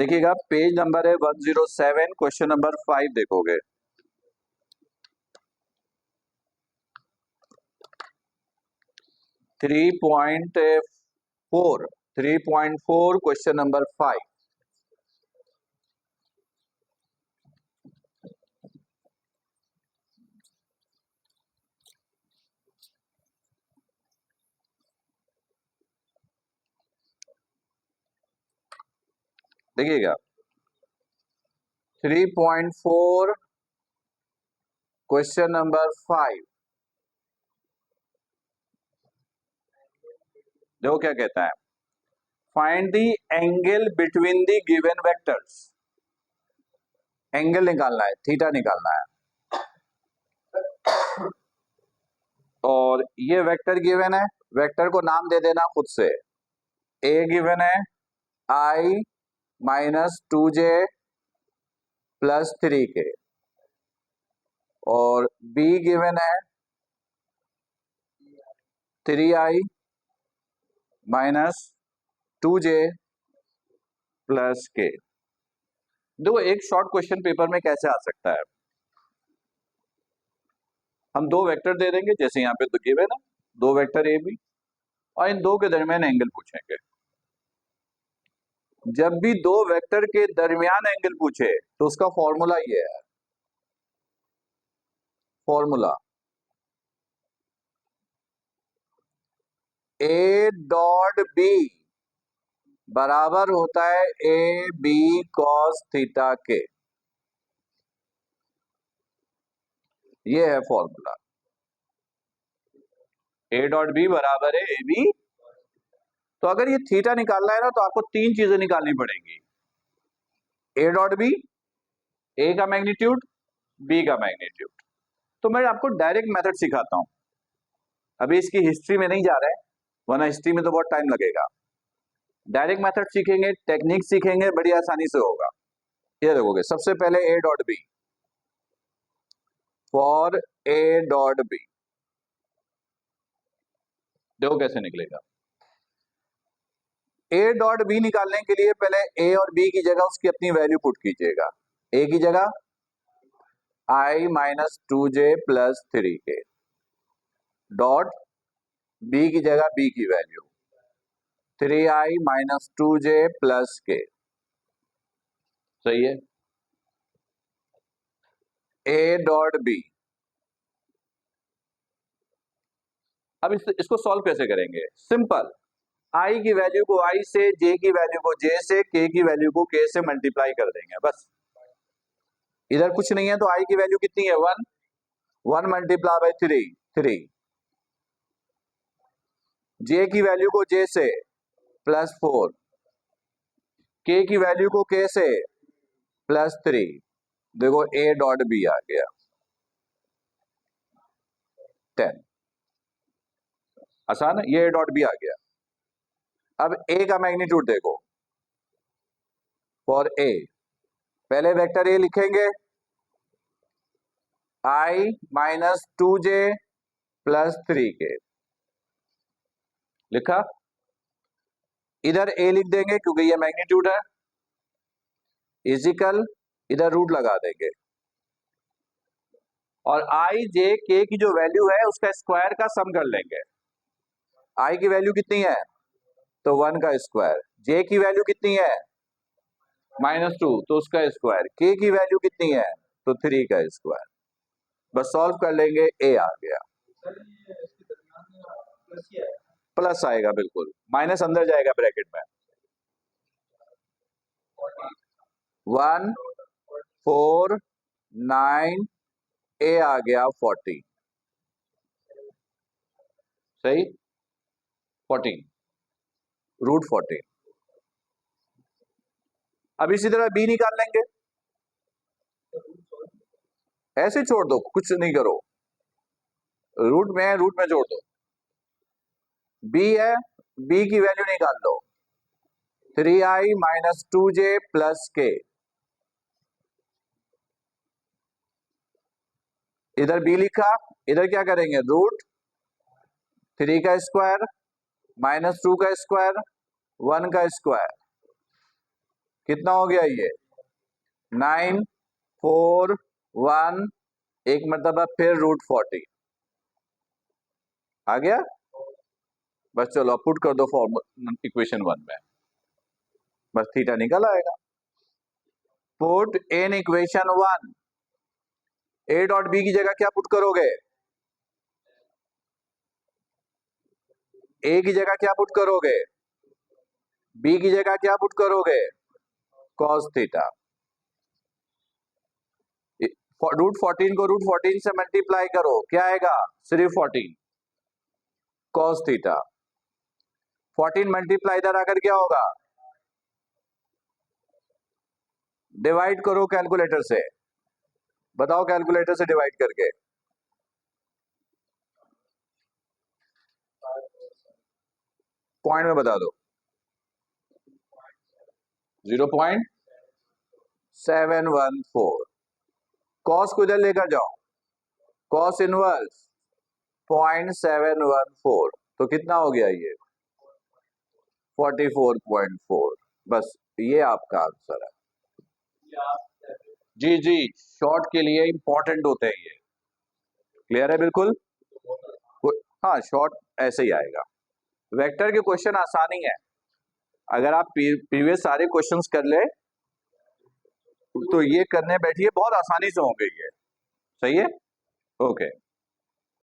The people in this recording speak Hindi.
देखिएगा पेज नंबर है 107, क्वेश्चन नंबर 5 देखोगे। Three point 3.4 question number 5। देखिएगा 3.4 क्वेश्चन नंबर 5। देखो क्या कहता है, find the angle between the given vectors. Angle निकालना है, थीटा निकालना है। और ये वेक्टर गिवन है, वेक्टर को नाम दे देना खुद से। ए गिवन है I - 2j + 3k, और B गिवन है 3I - 2j + k। देखो एक शॉर्ट क्वेश्चन पेपर में कैसे आ सकता है, हम दो वेक्टर दे देंगे, जैसे यहाँ पे तो गिवन है दो वेक्टर ए बी, और इन दो के दरमियान एंगल पूछेंगे। जब भी दो वेक्टर के दरमियान एंगल पूछे तो उसका फॉर्मूला ये है, फॉर्मूला A.B बराबर होता है AB cos थीटा के। ये है फॉर्मूला, A.B बराबर है AB। तो अगर ये थीटा निकालना है ना, तो आपको तीन चीजें निकालनी पड़ेंगी। A.B, A का मैग्नीट्यूड, B का मैग्नीट्यूड। तो मैं आपको डायरेक्ट मेथड सिखाता हूं, अभी इसकी हिस्ट्री में नहीं जा रहा है, वरना हिस्ट्री में तो बहुत टाइम लगेगा। डायरेक्ट मेथड सीखेंगे, टेक्निक सीखेंगे, बड़ी आसानी से होगा। ये देखोगे, सबसे पहले A.B, फॉर A.B देखो कैसे निकलेगा। A.B निकालने के लिए पहले A और B की जगह उसकी अपनी वैल्यू पुट कीजिएगा। A की जगह I - 2j + 3k, dot B की जगह B की वैल्यू 3I - 2j + k। सही है। A.B, अब इसको सॉल्व कैसे करेंगे, सिंपल। I की वैल्यू को I से, J की वैल्यू को J से, K की वैल्यू को K से मल्टीप्लाई कर देंगे, बस। इधर कुछ नहीं है तो I की वैल्यू कितनी है, 1 × 3 J की वैल्यू को J से +4, K की वैल्यू को K से +3। देखो A.B आ गया 10। आसान है, ये A.B आ गया। अब A का मैग्नीट्यूड देखो, फॉर A पहले वेक्टर A लिखेंगे I - 2j + 3k, लिखा। इधर A लिख देंगे क्योंकि ये मैग्नीट्यूड है, इजिकल इधर रूट लगा देंगे, और I J K की जो वैल्यू है उसका स्क्वायर का सम कर लेंगे। I की वैल्यू कितनी है, तो 1 का स्क्वायर। J की वैल्यू कितनी है, -2, तो उसका स्क्वायर। K की वैल्यू कितनी है, तो 3 का स्क्वायर। बस सॉल्व कर लेंगे, A आ गया। प्लस आएगा, बिल्कुल, माइनस अंदर जाएगा ब्रैकेट में। 1 4 9 A आ गया 40। सही, 14 √14। अब इसी तरह B निकाल लेंगे, ऐसे छोड़ दो, कुछ नहीं करो, रूट में है, रूट में जोड़ दो। B है, B की वैल्यू निकाल लो, 3I - 2j + k। इधर B लिखा, इधर क्या करेंगे, √3 का स्क्वायर -2 का स्क्वायर 1 का स्क्वायर। कितना हो गया ये 9 4 1 एक मरतबा फिर √40 आ गया। बस चलो पुट कर दो फॉर्मूला इक्वेशन 1 में, बस थीटा निकल आएगा। Put in equation 1 A dot B की जगह क्या पुट करोगे, ए की जगह क्या पुट करोगे, बी की जगह क्या पुट करोगे, कॉस थीटा। √14 को √14 से मल्टीप्लाई करो, क्या आएगा, सिर्फ 14 कॉस थीटा। 14 मल्टीप्लाई इधर आकर क्या होगा, डिवाइड करो कैलकुलेटर से, बताओ कैलकुलेटर से डिवाइड करके। पॉइंट में बता दो, 0.714। कॉस को इधर लेकर जाओ, कॉस इनवर्स 0.714, तो कितना हो गया ये 44.4। बस ये आपका आंसर है। जी जी, शॉर्ट के लिए इंपॉर्टेंट होते हैं ये, क्लियर है बिल्कुल। हाँ शॉर्ट ऐसे ही आएगा। वेक्टर के क्वेश्चन आसानी है, अगर आप प्रीवियस सारे क्वेश्चंस कर ले तो ये करने बैठिए बहुत आसानी से होंगे ये, सही है, ओके।